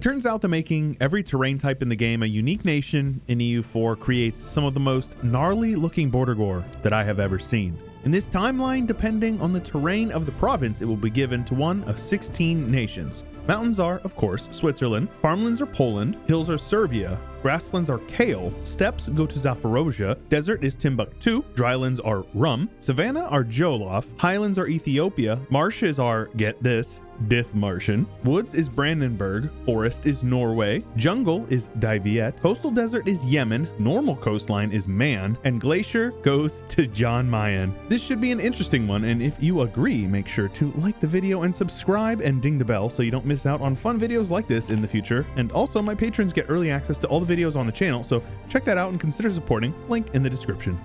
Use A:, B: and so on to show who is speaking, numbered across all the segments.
A: It turns out that making every terrain type in the game a unique nation in EU4 creates some of the most gnarly looking bordergore that I have ever seen. In this timeline, depending on the terrain of the province, it will be given to one of 16 nations. Mountains are, of course, Switzerland, farmlands are Poland, hills are Serbia, grasslands are Kale, steppes go to Zaporozhye, desert is Timbuktu, drylands are Rum, savanna are Jolof, highlands are Ethiopia, marshes are, get this, Dithmarschen, woods is Brandenburg, forest is Norway, jungle is Daiviet, coastal desert is Yemen, normal coastline is Man, and glacier goes to Jan Mayen. This should be an interesting one, and if you agree, make sure to like the video and subscribe and ding the bell so you don't miss out on fun videos like this in the future. And also, my patrons get early access to all the videos on the channel, so check that out and consider supporting. Link in the description.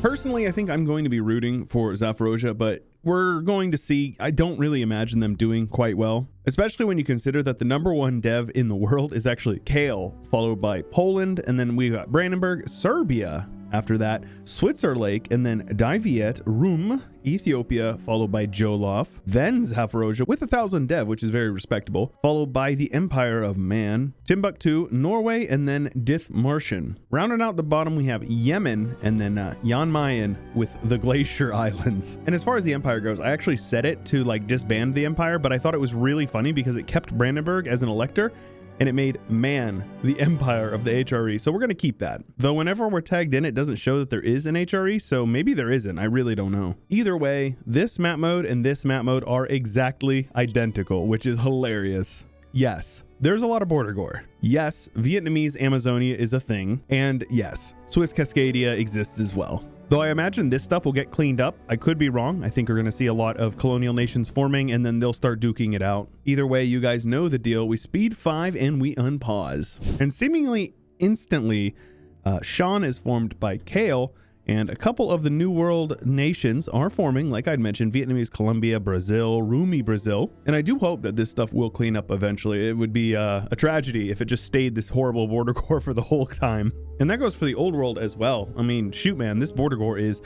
A: Personally, I think I'm going to be rooting for Zaporozhye, but we're going to see. I don't really imagine them doing quite well, especially when you consider that the #1 dev in the world is actually Kale, followed by Poland, and then we got Brandenburg, Serbia. After that, Switzerland, and then Daiviet, Rum, Ethiopia, followed by Jolof, then Zaporozhye with 1,000 dev, which is very respectable, followed by the Empire of Man, Timbuktu, Norway, and then Dithmarschen. Rounding out the bottom, we have Yemen, and then Jan Mayen with the Glacier Islands. And as far as the Empire goes, I actually set it to like disband the Empire, but I thought it was really funny because it kept Brandenburg as an elector, and it made Man the empire of the HRE. So we're going to keep that. Though whenever we're tagged in, it doesn't show that there is an HRE, so maybe there isn't. I really don't know. Either way, this map mode and this map mode are exactly identical, which is hilarious. Yes, there's a lot of bordergore. Yes, Vietnamese Amazonia is a thing. And yes, Swiss Cascadia exists as well. Though I imagine this stuff will get cleaned up. I could be wrong. I think we're going to see a lot of colonial nations forming, and then they'll start duking it out. Either way, you guys know the deal. We speed 5 and we unpause. And seemingly instantly, Shan is formed by Kale, and a couple of the New World nations are forming, like I'd mentioned, Vietnamese Colombia, Brazil, Rumi Brazil. And I do hope that this stuff will clean up eventually. It would be a tragedy if it just stayed this horrible bordergore for the whole time. And that goes for the old world as well. I mean, shoot, man, this bordergore is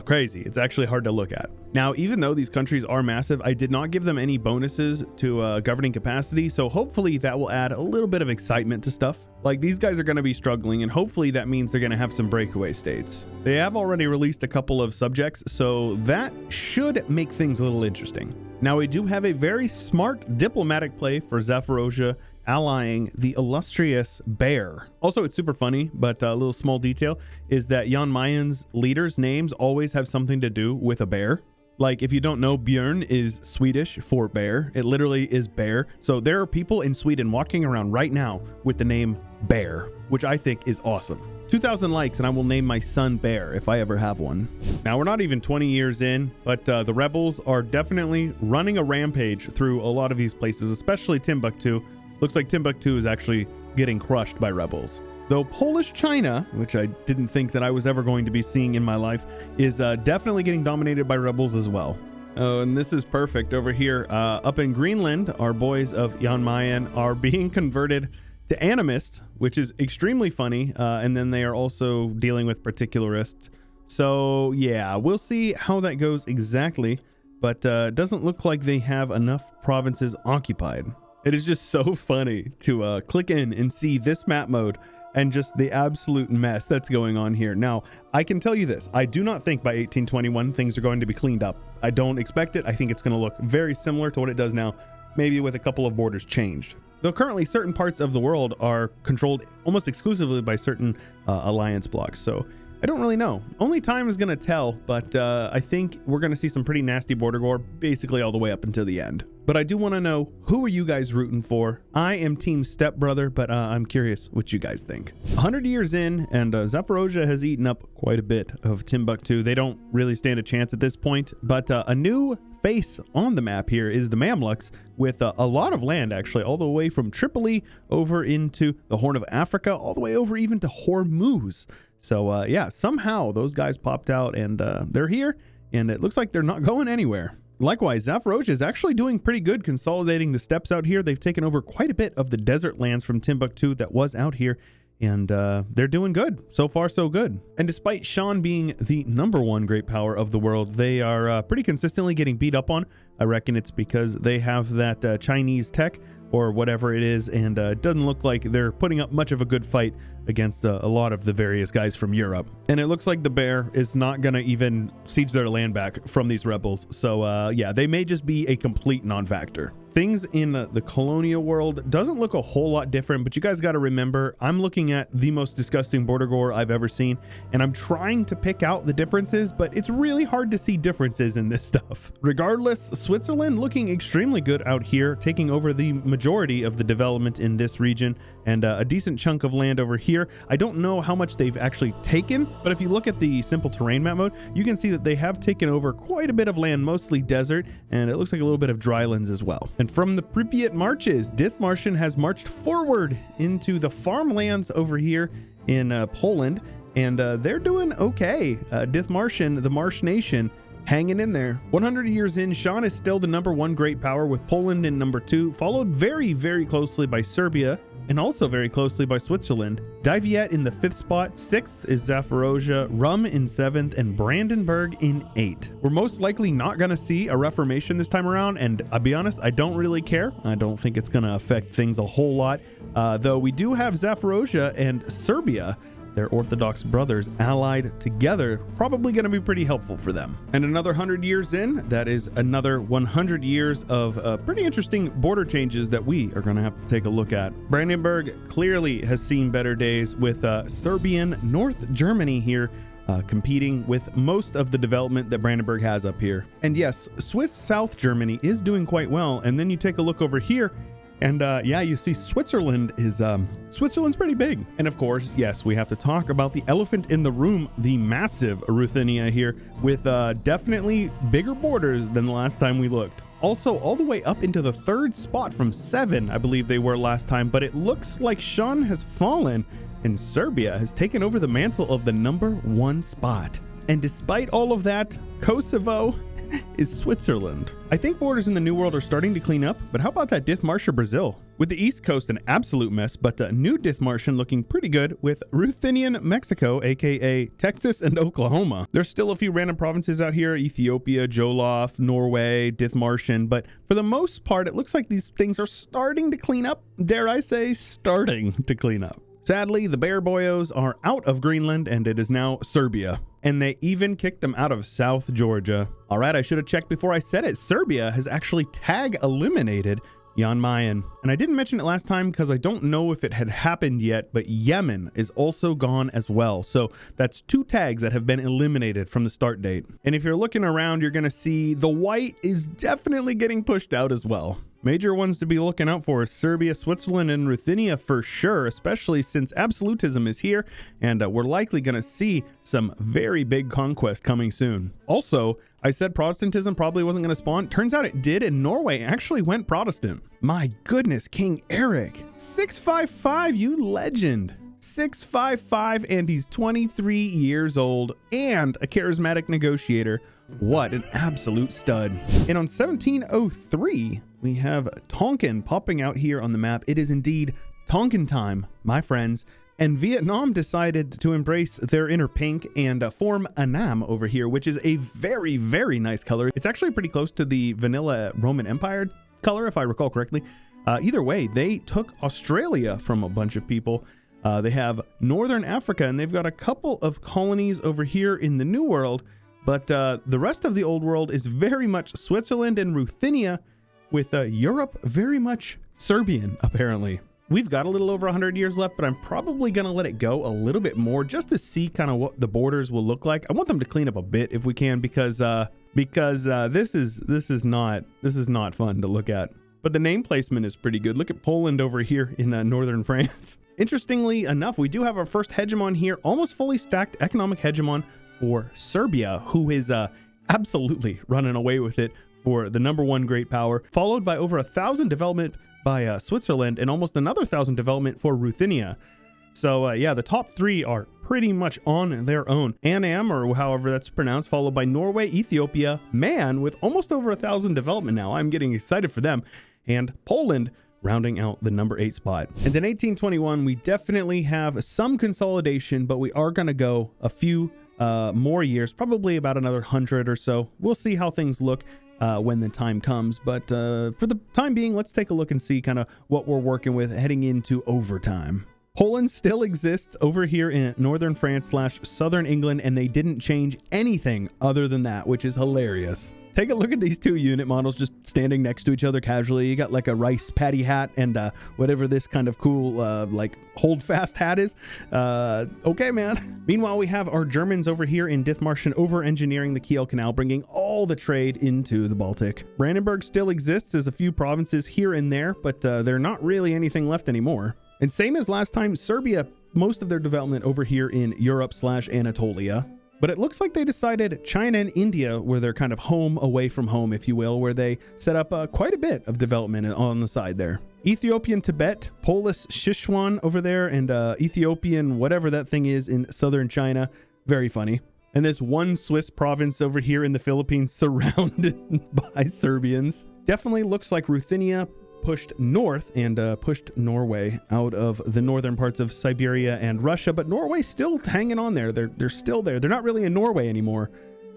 A: crazy. It's actually hard to look at. Now, even though these countries are massive, I did not give them any bonuses to governing capacity, so hopefully that will add a little bit of excitement to stuff. Like, these guys are going to be struggling, and hopefully that means they're going to have some breakaway states. They have already released a couple of subjects, so that should make things a little interesting. Now, we do have a very smart diplomatic play for Zaporozhye allying the illustrious Bear. Also, it's super funny, but a little small detail is that Jan Mayen's leaders' names always have something to do with a bear. Like, if you don't know, Björn is Swedish for bear. It literally is bear. So there are people in Sweden walking around right now with the name Bear, which I think is awesome. 2,000 likes and I will name my son Bear if I ever have one. Now, we're not even 20 years in, but the rebels are definitely running a rampage through a lot of these places, especially Timbuktu. Looks like Timbuktu is actually getting crushed by rebels. Though Polish China, which I didn't think that I was ever going to be seeing in my life, is definitely getting dominated by rebels as well. Oh, and this is perfect over here. Up in Greenland, our boys of Jan Mayen are being converted to animists, which is extremely funny. And then they are also dealing with particularists. So yeah, we'll see how that goes exactly. But it doesn't look like they have enough provinces occupied. It is just so funny to click in and see this map mode and just the absolute mess that's going on here. Now, I can tell you this. I do not think by 1821 things are going to be cleaned up. I don't expect it. I think it's going to look very similar to what it does now, maybe with a couple of borders changed. Though currently certain parts of the world are controlled almost exclusively by certain alliance blocks. So I don't really know. Only time is going to tell, but I think we're going to see some pretty nasty bordergore basically all the way up until the end. But I do want to know, who are you guys rooting for? I am Team Stepbrother, but I'm curious what you guys think. 100 years in, and Zaporozhye has eaten up quite a bit of Timbuktu. They don't really stand a chance at this point, but a new face on the map here is the Mamluks, with a lot of land actually, all the way from Tripoli over into the Horn of Africa, all the way over even to Hormuz. So yeah, somehow those guys popped out and they're here, and it looks like they're not going anywhere. Likewise, Zaporozhye is actually doing pretty good consolidating the steppes out here. They've taken over quite a bit of the desert lands from Timbuktu that was out here, and they're doing good. So far, so good. And despite Shan being the #1 great power of the world, they are pretty consistently getting beat up on. I reckon it's because they have that Chinese tech, or whatever it is, and it doesn't look like they're putting up much of a good fight against a lot of the various guys from Europe. And it looks like the bear is not gonna even siege their land back from these rebels, so yeah, they may just be a complete non-factor. Things in the colonial world doesn't look a whole lot different, but you guys got to remember, I'm looking at the most disgusting border gore I've ever seen, and I'm trying to pick out the differences, but it's really hard to see differences in this stuff. Regardless, Switzerland looking extremely good out here, taking over the majority of the development in this region, and a decent chunk of land over here. I don't know how much they've actually taken, but if you look at the simple terrain map mode, you can see that they have taken over quite a bit of land, mostly desert, and it looks like a little bit of drylands as well. And from the Pripyat marches, Dithmarschen has marched forward into the farmlands over here in Poland, and they're doing okay. Dithmarschen, the Marsh Nation, hanging in there. 100 years in, Sean is still the #1 great power, with Poland in #2, followed very, very closely by Serbia, and also very closely by Switzerland. Diviet in the 5th spot, 6th is Zaporozhye, Rum in 7th, and Brandenburg in 8th. We're most likely not going to see a reformation this time around, and I'll be honest, I don't really care. I don't think it's going to affect things a whole lot, though we do have Zaporozhye and Serbia, their Orthodox brothers, allied together, probably going to be pretty helpful for them. And another 100 years in, that is another 100 years of pretty interesting border changes that we are going to have to take a look at. Brandenburg clearly has seen better days, with Serbian North Germany here competing with most of the development that Brandenburg has up here. And yes, Swiss South Germany is doing quite well. And then you take a look over here, and yeah, you see Switzerland is, Switzerland's pretty big. And of course, yes, we have to talk about the elephant in the room, the massive Ruthenia here, with definitely bigger borders than the last time we looked. Also, all the way up into the 3rd spot from 7, I believe they were last time, but it looks like Sean has fallen, and Serbia has taken over the mantle of the #1 spot. And despite all of that, Kosovo is Switzerland. I think borders in the New World are starting to clean up, but how about that Dithmarschen Brazil? With the East Coast an absolute mess, but New Dithmarschen looking pretty good, with Ruthenian Mexico, aka Texas and Oklahoma. There's still a few random provinces out here, Ethiopia, Jolof, Norway, Dithmarschen, but for the most part, it looks like these things are starting to clean up. Dare I say, starting to clean up. Sadly, the Bear Boyos are out of Greenland, and it is now Serbia. And they even kicked them out of South Georgia. All right, I should have checked before I said it. Serbia has actually tag eliminated Jan Mayen. And I didn't mention it last time because I don't know if it had happened yet, but Yemen is also gone as well. So that's 2 tags that have been eliminated from the start date. And if you're looking around, you're going to see the white is definitely getting pushed out as well. Major ones to be looking out for is Serbia, Switzerland, and Ruthenia for sure, especially since absolutism is here, and we're likely going to see some very big conquest coming soon. Also, I said Protestantism probably wasn't going to spawn. Turns out it did, and Norway actually went Protestant. My goodness, King Eric. 655, you legend. 655, and he's 23 years old and a charismatic negotiator. What an absolute stud. And on 1703, we have Tonkin popping out here on the map. It is indeed Tonkin time, my friends. And Vietnam decided to embrace their inner pink and form Annam over here, which is a very, very nice color. It's actually pretty close to the vanilla Roman Empire color, if I recall correctly. Either way, they took Australia from a bunch of people. They have Northern Africa, and they've got a couple of colonies over here in the New World. But the rest of the Old World is very much Switzerland and Ruthenia, with Europe very much Serbian, apparently. We've got a little over 100 years left, but I'm probably going to let it go a little bit more just to see kind of what the borders will look like. I want them to clean up a bit if we can, because this is not fun to look at. But the name placement is pretty good. Look at Poland over here in northern France. Interestingly enough, we do have our first hegemon here, almost fully stacked economic hegemon for Serbia, who is absolutely running away with it for the #1 great power, followed by over 1,000 development by Switzerland and almost another 1,000 development for Ruthenia. So yeah, the top 3 are pretty much on their own. Annam, or however that's pronounced, followed by Norway, Ethiopia, Man with almost over 1,000 development now. I'm getting excited for them. And Poland rounding out the #8 spot. And in 1821, we definitely have some consolidation, but we are going to go a few more years, probably about another 100 or so. We'll see how things look. when the time comes. But for the time being, let's take a look and see kind of what we're working with heading into overtime. Poland still exists over here in northern France / southern England, and they didn't change anything other than that, which is hilarious. Take a look at these two unit models just standing next to each other casually. You got like a rice paddy hat and whatever this kind of cool like hold fast hat is. Okay, man. Meanwhile, we have our Germans over here in Dithmarschen over engineering the Kiel Canal, bringing all the trade into the Baltic. Brandenburg still exists as a few provinces here and there, but they're not really anything left anymore. And same as last time, Serbia, most of their development over here in Europe / Anatolia. But it looks like they decided China and India were their kind of home away from home, if you will, where they set up quite a bit of development on the side there. Ethiopian Tibet, Polis Sichuan over there, and Ethiopian whatever that thing is in southern China. Very funny. And this one Swiss province over here in the Philippines surrounded by Serbians. Definitely looks like Ruthenia pushed north and pushed Norway out of the northern parts of Siberia and Russia, but Norway's still hanging on there. They're still there. They're not really in Norway anymore,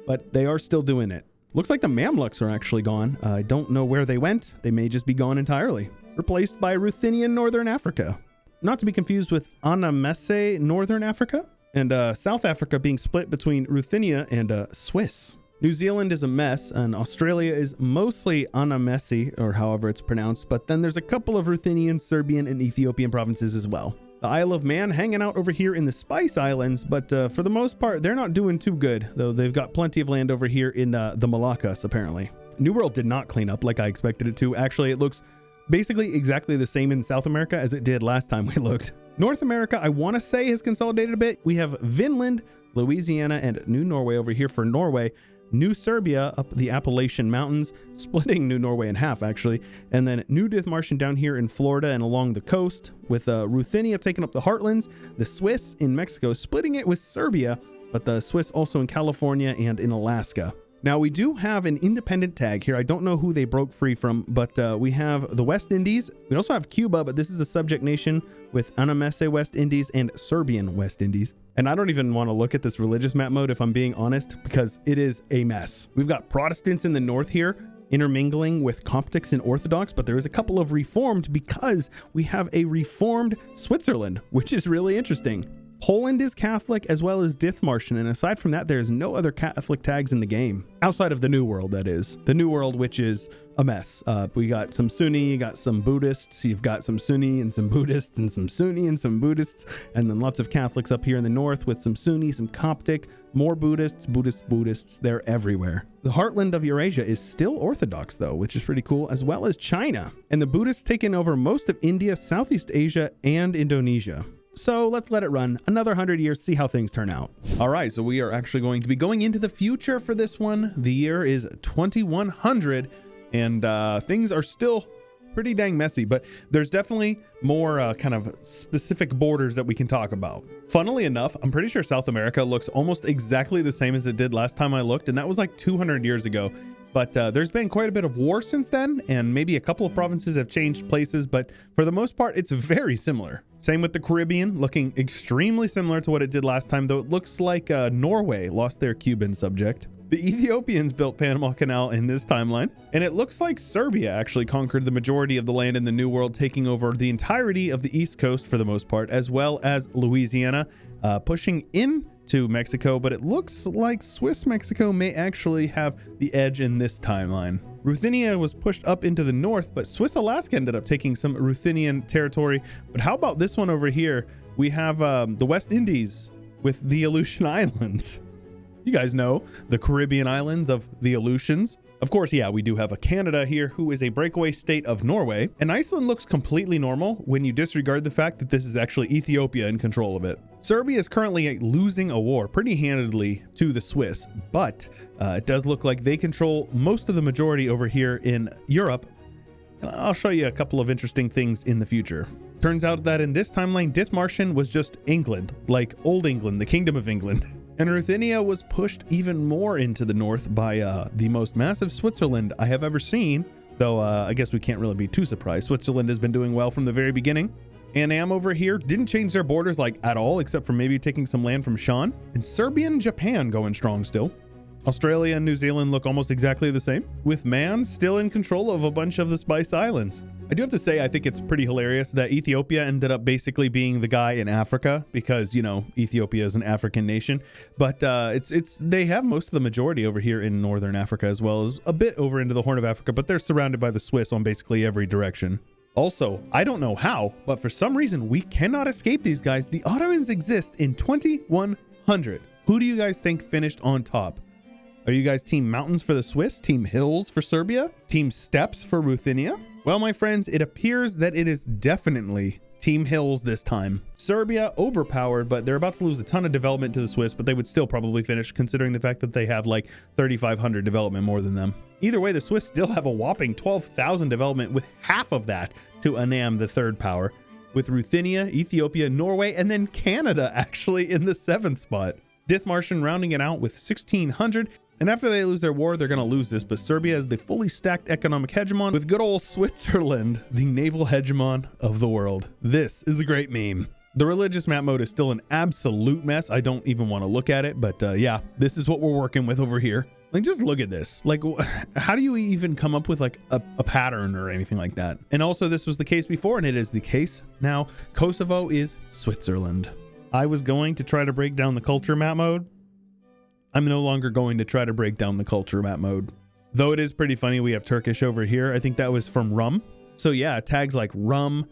A: but they are still doing it. Looks like the Mamluks are actually gone. I don't know where they went. They may just be gone entirely. Replaced by Ruthenian Northern Africa. Not to be confused with Anamese Northern Africa, and South Africa being split between Ruthenia and Swiss. New Zealand is a mess, and Australia is mostly Anamese, or however it's pronounced, but then there's a couple of Ruthenian, Serbian, and Ethiopian provinces as well. The Isle of Man hanging out over here in the Spice Islands, but for the most part, they're not doing too good, though they've got plenty of land over here in the Moluccas, apparently. New World did not clean up like I expected it to. Actually, it looks basically exactly the same in South America as it did last time we looked. North America, I want to say, has consolidated a bit. We have Vinland, Louisiana, and New Norway over here for Norway. New Serbia up the Appalachian Mountains, splitting New Norway in half, actually. And then New Dithmarschen down here in Florida and along the coast, with Ruthenia taking up the heartlands. The Swiss in Mexico splitting it with Serbia, but the Swiss also in California and in Alaska. Now, we do have an independent tag here. I don't know who they broke free from, but we have the West Indies. We also have Cuba, but this is a subject nation with Anamese West Indies and Serbian West Indies. And I don't even want to look at this religious map mode, if I'm being honest, because it is a mess. We've got Protestants in the north here, intermingling with Coptics and Orthodox, but there is a couple of Reformed because we have a Reformed Switzerland, which is really interesting. Poland is Catholic as well as Dithmarschen, and aside from that, there's no other Catholic tags in the game. Outside of the New World, that is. The New World, which is a mess. We got some Sunni, you got some Buddhists, you've got some Sunni and some Buddhists, and some Sunni and some Buddhists, and then lots of Catholics up here in the north with some Sunni, some Coptic, more Buddhists, Buddhists, they're everywhere. The heartland of Eurasia is still Orthodox, though, which is pretty cool, as well as China. And the Buddhists taken over most of India, Southeast Asia, and Indonesia. So let's let it run another 100 years, see how things turn out. All right, so we are actually going to be going into the future for this one. The year is 2100, and things are still pretty dang messy, but there's definitely more kind of specific borders that we can talk about. Funnily enough, I'm pretty sure South America looks almost exactly the same as it did last time I looked, and that was like 200 years ago. But there's been quite a bit of war since then, and maybe a couple of provinces have changed places, but for the most part, it's very similar. Same with the Caribbean, looking extremely similar to what it did last time, though it looks like Norway lost their Cuban subject. The Ethiopians built Panama Canal in this timeline, and it looks like Serbia actually conquered the majority of the land in the New World, taking over the entirety of the East Coast for the most part, as well as Louisiana, pushing in to Mexico, but it looks like Swiss Mexico may actually have the edge in this timeline. Ruthenia was pushed up into the north, but Swiss Alaska ended up taking some Ruthenian territory. But how about this one over here? We have the West Indies with the Aleutian Islands. You guys know the Caribbean islands of the Aleutians. Of course, yeah, we do have a Canada here who is a breakaway state of Norway, and Iceland looks completely normal when you disregard the fact that this is actually Ethiopia in control of it. Serbia is currently losing a war pretty handedly to the Swiss, but it does look like they control most of the majority over here in Europe. And I'll show you a couple of interesting things in the future. Turns out that in this timeline, Dithmarschen was just England, like Old England, the Kingdom of England. And Ruthenia was pushed even more into the north by the most massive Switzerland I have ever seen, though I guess we can't really be too surprised. Switzerland has been doing well from the very beginning. Annam over here didn't change their borders like at all, except for maybe taking some land from Shan. And Serbia and Japan going strong still. Australia and New Zealand look almost exactly the same, with man still in control of a bunch of the Spice Islands. I do have to say, I think it's pretty hilarious that Ethiopia ended up basically being the guy in Africa because, you know, Ethiopia is an African nation, but they have most of the majority over here in Northern Africa, as well as a bit over into the Horn of Africa, but they're surrounded by the Swiss on basically every direction. Also, I don't know how, but for some reason, we cannot escape these guys. The Ottomans exist in 2100. Who do you guys think finished on top? Are you guys team mountains for the Swiss, team hills for Serbia, team steppes for Ruthenia? Well, my friends, it appears that it is definitely team hills this time. Serbia overpowered, but they're about to lose a ton of development to the Swiss, but they would still probably finish considering the fact that they have like 3,500 development more than them. Either way, the Swiss still have a whopping 12,000 development, with half of that to Annam, the third power, with Ruthenia, Ethiopia, Norway, and then Canada actually in the 7th spot. Dithmarschen rounding it out with 1,600. And after they lose their war, they're going to lose this, but Serbia is the fully stacked economic hegemon, with good old Switzerland, the naval hegemon of the world. This is a great meme. The religious map mode is still an absolute mess. I don't even want to look at it, but yeah, this is what we're working with over here. Like, just look at this. Like, how do you even come up with like a pattern or anything like that? And also, this was the case before, and it is the case now. Kosovo is Switzerland. I was going to try to break down the culture map mode. I'm no longer going to try to break down the culture map mode. Though it is pretty funny, we have Turkish over here. I think that was from Rum. So yeah, tags like Rum,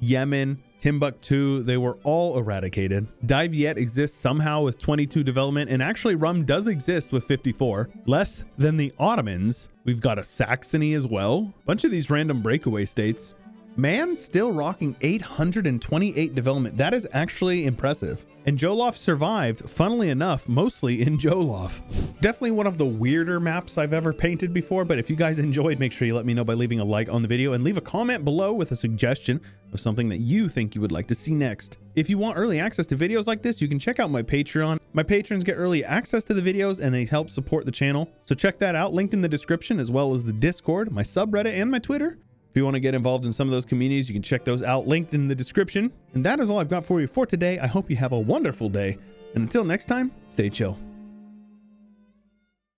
A: Yemen, Timbuktu, they were all eradicated. Diviet exists somehow with 22 development, and actually Rum does exist with 54. Less than the Ottomans. We've got a Saxony as well. Bunch of these random breakaway states. Man still rocking 828 development. That is actually impressive. And Jolof survived, funnily enough, mostly in Jolof. Definitely one of the weirder maps I've ever painted before, but if you guys enjoyed, make sure you let me know by leaving a like on the video and leave a comment below with a suggestion of something that you think you would like to see next. If you want early access to videos like this, you can check out my Patreon. My patrons get early access to the videos and they help support the channel. So check that out, linked in the description, as well as the Discord, my subreddit, and my Twitter. If you want to get involved in some of those communities, you can check those out, linked in the description. And that is all I've got for you for today. I hope you have a wonderful day. And until next time, stay chill.